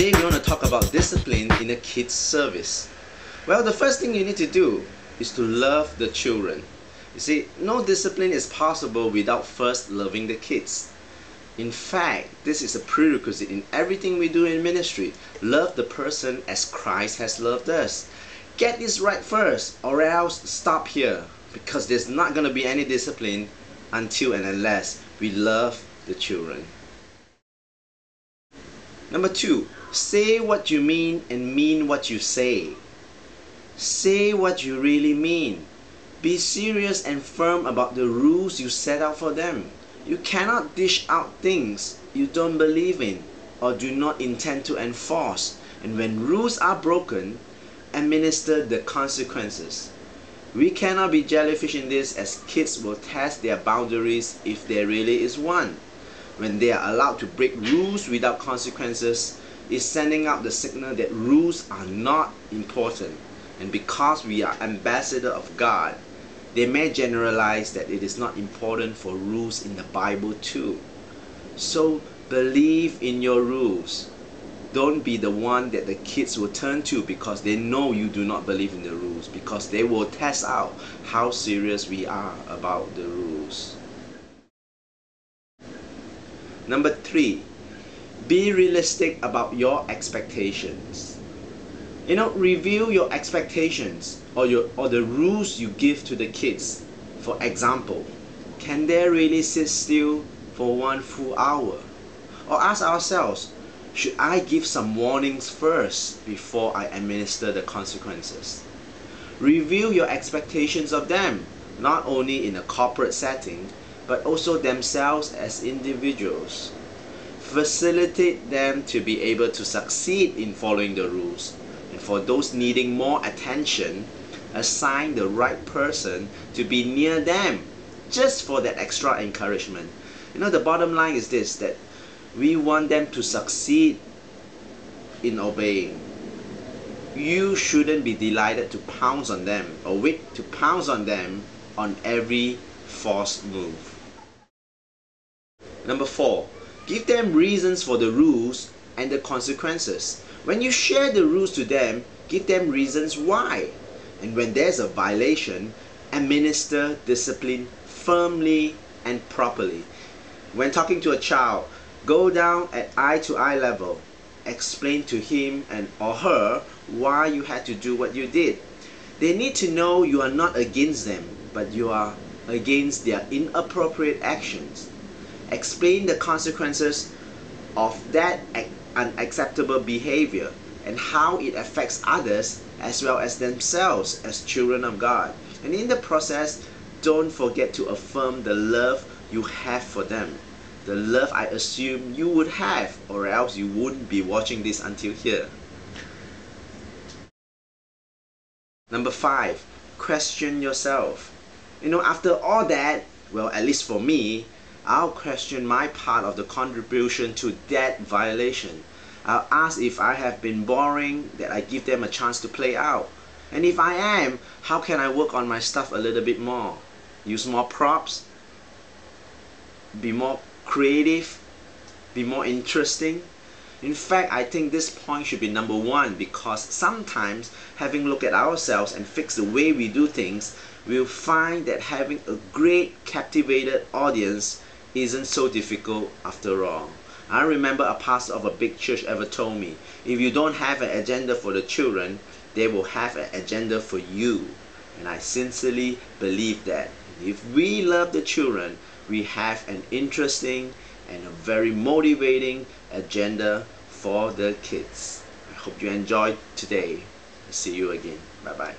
Today we want to talk about discipline in a kid's service. Well, the first thing you need to do is to love the children. You see, no discipline is possible without first loving the kids. In fact, this is a prerequisite in everything we do in ministry. Love the person as Christ has loved us. Get this right first, or else stop here, because there's not going to be any discipline until and unless we love the children. Number 2, say what you mean and mean what you say. Say what you really mean. Be serious and firm about the rules you set out for them. You cannot dish out things you don't believe in or do not intend to enforce. And when rules are broken, administer the consequences. We cannot be jellyfish in this, as kids will test their boundaries if there really is one. When they are allowed to break rules without consequences, is sending out the signal that rules are not important. And because we are ambassador of God, they may generalize that it is not important for rules in the Bible too. So believe in your rules. Don't be the one that the kids will turn to because they know you do not believe in the rules, because they will test out how serious we are about the rules. Number 3, be realistic about your expectations. Review your expectations or the rules you give to the kids. For example, can they really sit still for 1 full hour? Or ask ourselves, should I give some warnings first before I administer the consequences? Review your expectations of them, not only in a corporate setting, but also themselves as individuals. Facilitate them to be able to succeed in following the rules. And for those needing more attention, assign the right person to be near them just for that extra encouragement. The bottom line is this, that we want them to succeed in obeying. You shouldn't be delighted to pounce on them or wait to pounce on them on every forced move. Number 4, give them reasons for the rules and the consequences. When you share the rules to them, give them reasons why. And when there's a violation, administer discipline firmly and properly. When talking to a child, go down at eye-to-eye level. Explain to him and or her why you had to do what you did. They need to know you are not against them, but you are against their inappropriate actions. Explain the consequences of that unacceptable behavior and how it affects others as well as themselves as children of God. And in the process, don't forget to affirm the love you have for them. The love I assume you would have, or else you wouldn't be watching this until here. Number 5, question yourself. After all that, well, at least for me, I'll question my part of the contribution to that violation. I'll ask if I have been boring, that I give them a chance to play out. And if I am, how can I work on my stuff a little bit more? Use more props? Be more creative? Be more interesting? In fact, I think this point should be number 1, because sometimes having a look at ourselves and fix the way we do things, we'll find that having a great captivated audience isn't so difficult after all. I remember a pastor of a big church ever told me, if you don't have an agenda for the children, they will have an agenda for you. And I sincerely believe that. If we love the children, we have an interesting and a very motivating agenda for the kids. I hope you enjoyed today. See you again. Bye bye.